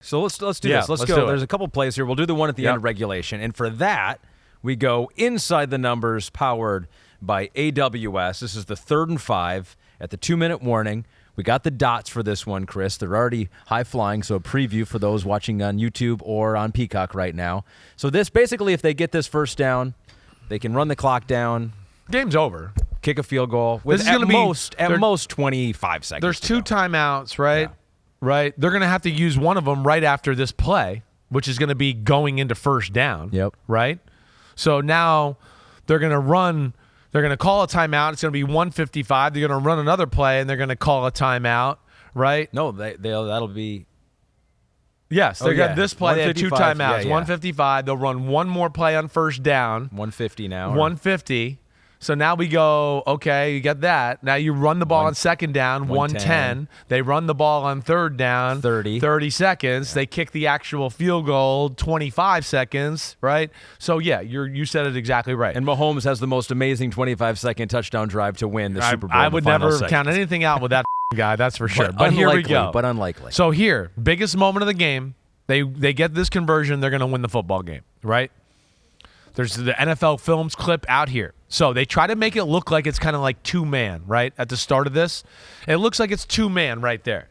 So let's do this. Let's go. There's a couple plays here. We'll do the one at the end of regulation. And for that, we go inside the numbers powered by AWS. This is the 3rd and 5 at the 2-minute warning. We got the dots for this one, Chris. They're already high flying, so a preview for those watching on YouTube or on Peacock right now. So this basically, if they get this first down, they can run the clock down. Game's over. Kick a field goal with at most 25 seconds. There's 2 timeouts, right? Yeah. Right. They're going to have to use one of them right after this play, which is going to be going into first down. Yep. Right? So now they're going to run. They're going to call a timeout. It's going to be 1:55. They're going to run another play, and they're going to call a timeout. Right? No, that'll be. Yes, they got this play. They had 2 timeouts. 1:55. They'll run one more play on first down. 150 now. 150. So now we go, okay, you got that. Now you run the ball on second down, 110. They run the ball on third down, 30 seconds. Yeah. They kick the actual field goal, 25 seconds, right? So, yeah, you said it exactly right. And Mahomes has the most amazing 25-second touchdown drive to win the Super Bowl. I would never count anything out with that guy, that's for sure. But here we go. But unlikely. So here, biggest moment of the game, they get this conversion, they're going to win the football game, right? There's the NFL Films clip out here. So they try to make it look like it's kind of like 2-man, right, at the start of this. It looks like it's 2-man right there.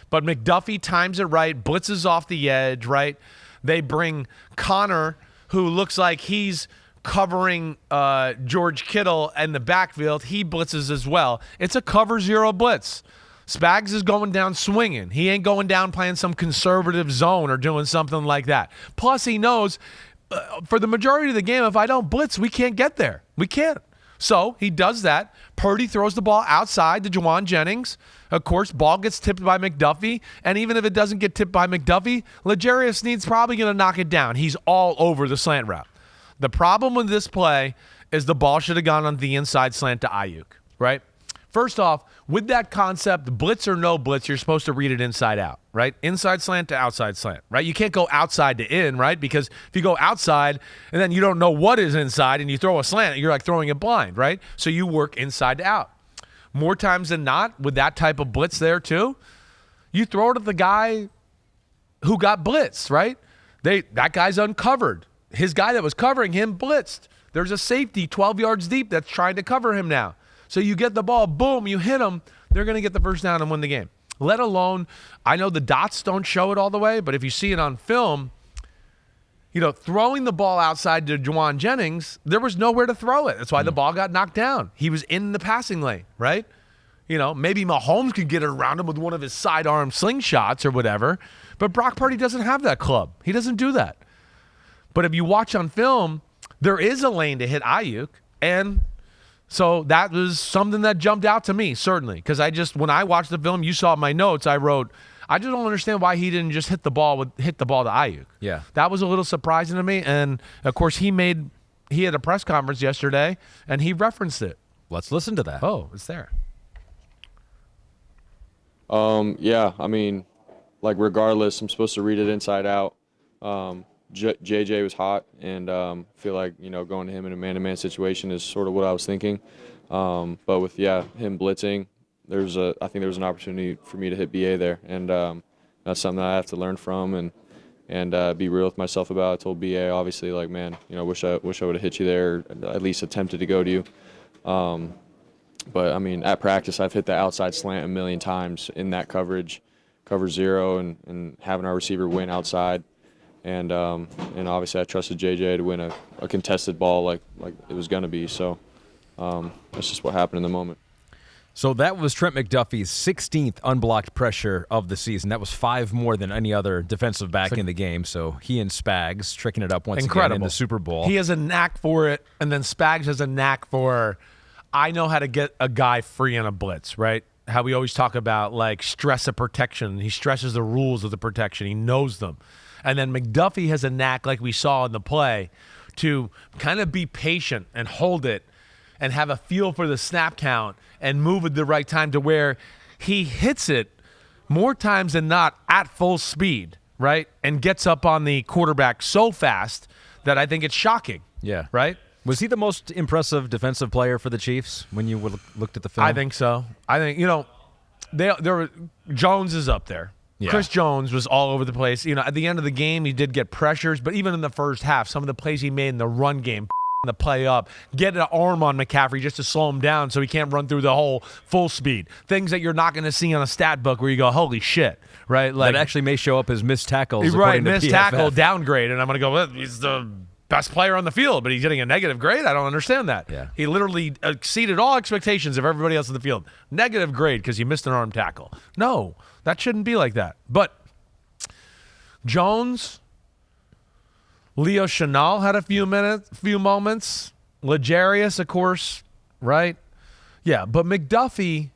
But McDuffie times it right, blitzes off the edge, right? They bring Connor, who looks like he's covering George Kittle in the backfield. He blitzes as well. It's a cover 0 blitz. Spags is going down swinging. He ain't going down playing some conservative zone or doing something like that. Plus, he knows for the majority of the game, if I don't blitz, we can't get there. We can't. So he does that. Purdy throws the ball outside to Juwan Jennings. Of course, ball gets tipped by McDuffie. And even if it doesn't get tipped by McDuffie, L'Jarius Sneed's probably going to knock it down. He's all over the slant route. The problem with this play is the ball should have gone on the inside slant to Ayuk, right? First off, with that concept, blitz or no blitz, you're supposed to read it inside out, right? Inside slant to outside slant, right? You can't go outside to in, right? Because if you go outside and then you don't know what is inside and you throw a slant, you're like throwing it blind, right? So you work inside to out. More times than not, with that type of blitz there too, you throw it at the guy who got blitzed, right? That guy's uncovered. His guy that was covering him blitzed. There's a safety 12 yards deep that's trying to cover him now. So you get the ball, boom, you hit them, they're going to get the first down and win the game. Let alone, I know the dots don't show it all the way, but if you see it on film, throwing the ball outside to Juwan Jennings, there was nowhere to throw it. That's why the ball got knocked down. He was in the passing lane, right? Maybe Mahomes could get it around him with one of his sidearm slingshots or whatever, but Brock Purdy doesn't have that club. He doesn't do that. But if you watch on film, there is a lane to hit Ayuk, and so that was something that jumped out to me, certainly, because when I watched the film, you saw my notes, I wrote, I just don't understand why he didn't just hit the ball to Ayuk. Yeah. That was a little surprising to me, and of course he had a press conference yesterday, and he referenced it. Let's listen to that. Oh, it's there. Yeah, I mean, regardless, I'm supposed to read it inside out. JJ was hot, and feel like going to him in a man-to-man situation is sort of what I was thinking. But with him blitzing, I think there was an opportunity for me to hit BA there, and that's something that I have to learn from and be real with myself about. I told BA obviously wish I would have hit you there, or at least attempted to go to you. But I mean, at practice, I've hit the outside slant a million times in that cover 0, and having our receiver win outside. And obviously I trusted JJ to win a contested ball like it was going to be. So that's just what happened in the moment. So that was Trent McDuffie's 16th unblocked pressure of the season. That was 5 more than any other defensive back in the game. So he and Spags tricking it up once again in the Super Bowl. He has a knack for it, and then Spags has a knack for, I know how to get a guy free on a blitz, right? How we always talk about stress of protection. He stresses the rules of the protection. He knows them. And then McDuffie has a knack, like we saw in the play, to kind of be patient and hold it and have a feel for the snap count and move at the right time to where he hits it more times than not at full speed, right? And gets up on the quarterback so fast that I think it's shocking. Yeah. Right? Was he the most impressive defensive player for the Chiefs when you looked at the film? I think so. I think, Jones is up there. Chris Jones was all over the place. At the end of the game, he did get pressures, but even in the first half, some of the plays he made in the run game, the play up, get an arm on McCaffrey just to slow him down so he can't run through the whole full speed. Things that you're not going to see on a stat book where you go, holy shit, right? Like, that actually may show up as missed tackles. Right, missed tackle, downgrade, and I'm going to go, well, he's the best player on the field, but he's getting a negative grade? I don't understand that. Yeah. He literally exceeded all expectations of everybody else in the field. Negative grade because you missed an arm tackle. No, that shouldn't be like that. But Jones, Leo Chenal had a few moments. Legarius, of course, right? Yeah, but McDuffie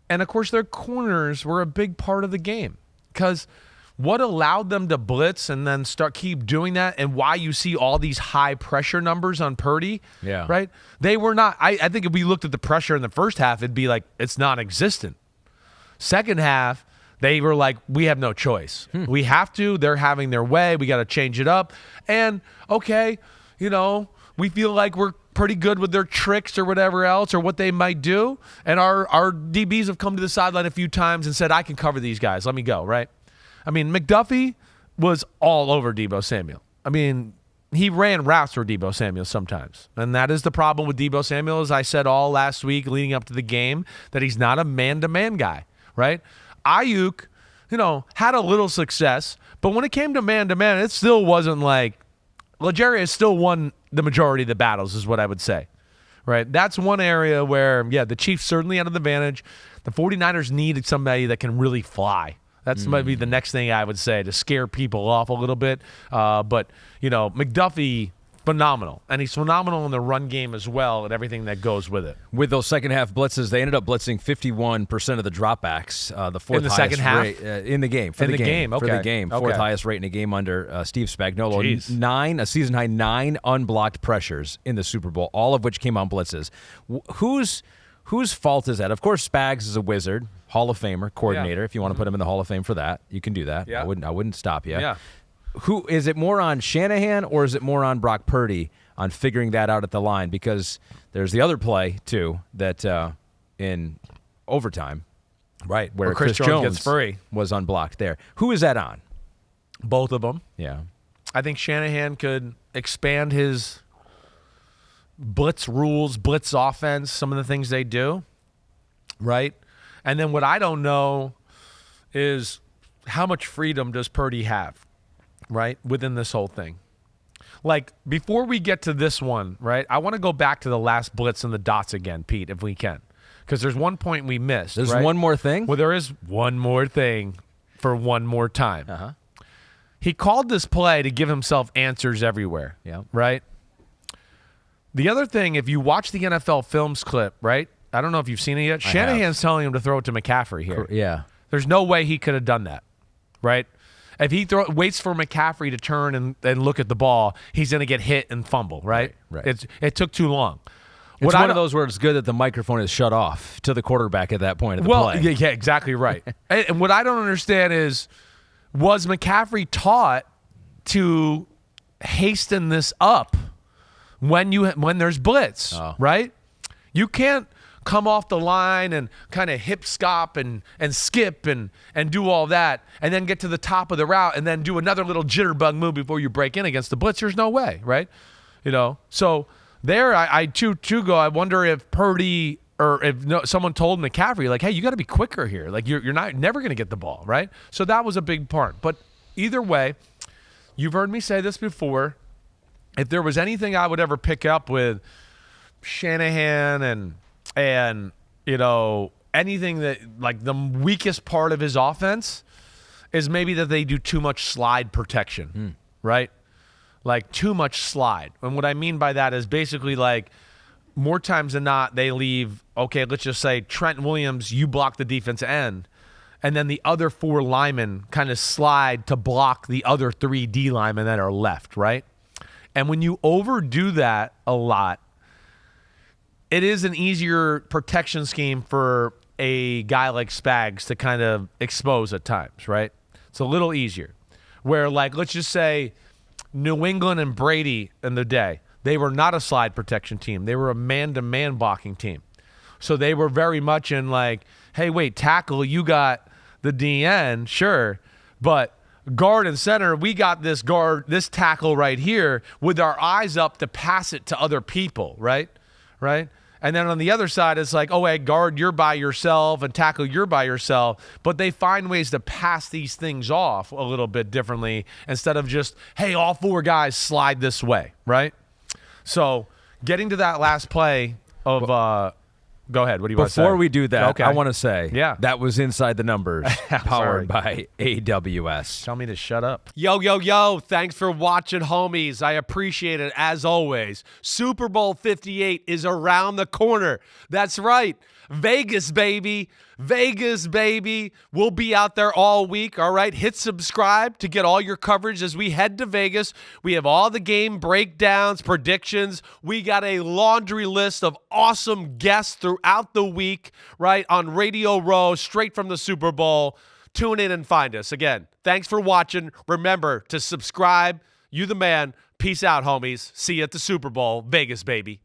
and, of course, their corners were a big part of the game because what allowed them to blitz and then keep doing that and why you see all these high pressure numbers on Purdy, right? They were not – I think if we looked at the pressure in the first half, it'd be like it's non-existent. Second half, they were like, we have no choice. We have to. They're having their way. We got to change it up. And, okay, we feel like we're pretty good with their tricks or whatever else or what they might do. And our DBs have come to the sideline a few times and said, I can cover these guys. Let me go, right? I mean, McDuffie was all over Deebo Samuel. I mean, he ran routes for Deebo Samuel sometimes. And that is the problem with Deebo Samuel, as I said all last week leading up to the game, that he's not a man-to-man guy, right? Ayuk, had a little success, but when it came to man-to-man, it still wasn't like Legarius still won the majority of the battles is what I would say, right? That's one area where, the Chiefs certainly had an advantage. The 49ers needed somebody that can really fly. That's might be the next thing I would say to scare people off a little bit. But, McDuffie, phenomenal. And he's phenomenal in the run game as well and everything that goes with it. With those second half blitzes, they ended up blitzing 51% of the dropbacks. The fourth in the highest second half? rate in the game. Okay. For the game. Fourth highest rate in a game under Steve Spagnuolo. Jeez. A season high 9 unblocked pressures in the Super Bowl, all of which came on blitzes. Whose fault is that? Of course, Spags is a wizard, Hall of Famer, coordinator. If you want to put him in the Hall of Fame for that, you can do that. Yeah. I wouldn't stop you. Yeah. Who is it more on Shanahan or is it more on Brock Purdy on figuring that out at the line? Because there's the other play too that in overtime, right, where Chris Jones gets free, was unblocked there. Who is that on? Both of them. Yeah. I think Shanahan could expand his blitz rules, blitz offense, some of the things they do, right? And then what I don't know is how much freedom does Purdy have, right, within this whole thing? Like, before we get to this one, right, I want to go back to the last blitz and the dots again, Pete, if we can, because there's one point we missed. There's right? one more thing? Well, there is one more thing for one more time. Uh-huh. He called this play to give himself answers everywhere, right? The other thing, if you watch the NFL films clip, right, I don't know if you've seen it yet, Shanahan's telling him to throw it to McCaffrey here. Yeah. There's no way he could have done that, right? If he waits for McCaffrey to turn and look at the ball, he's going to get hit and fumble, right? Right. It took too long. It's one of those where it's good that the microphone is shut off to the quarterback at that point of the play. Yeah, exactly right. And what I don't understand is, was McCaffrey taught to hasten this up when there's blitz, right? You can't come off the line and kind of hip scop and skip and do all that and then get to the top of the route and then do another little jitterbug move before you break in against the blitz. There's no way, right? So there I go, I wonder if Purdy or if someone told McCaffrey, like, hey, you got to be quicker here. Like, you're never going to get the ball, right? So that was a big part. But either way, you've heard me say this before. If there was anything I would ever pick up with Shanahan and anything that, like, the weakest part of his offense is maybe that they do too much slide protection, right? Like, too much slide. And what I mean by that is basically, like, more times than not, they leave, okay, let's just say Trent Williams, you block the defensive end, and then the other 4 linemen kind of slide to block the other 3 D linemen that are left, right? And when you overdo that a lot, it is an easier protection scheme for a guy like Spags to kind of expose at times, right? It's a little easier. Where, like, let's just say New England and Brady in the day, they were not a slide protection team. They were a man-to-man blocking team. So they were very much in, like, hey, wait, tackle, you got the DN, sure, but guard and center, we got this tackle right here with our eyes up to pass it to other people, right? And then on the other side, it's like, oh, hey, guard, you're by yourself, and tackle, you're by yourself. But they find ways to pass these things off a little bit differently instead of just, hey, all 4 guys slide this way, right? So getting to that last play of go ahead. What do you want to say? Before we do that, okay. I want to say that was Inside the Numbers, powered by AWS. Tell me to shut up. Yo. Thanks for watching, homies. I appreciate it, as always. Super Bowl 58 is around the corner. That's right. Vegas, baby. We'll be out there all week, all right? Hit subscribe to get all your coverage as we head to Vegas. We have all the game breakdowns, predictions. We got a laundry list of awesome guests throughout the week, right, on Radio Row, straight from the Super Bowl. Tune in and find us. Again, thanks for watching. Remember to subscribe. You the man. Peace out, homies. See you at the Super Bowl. Vegas, baby.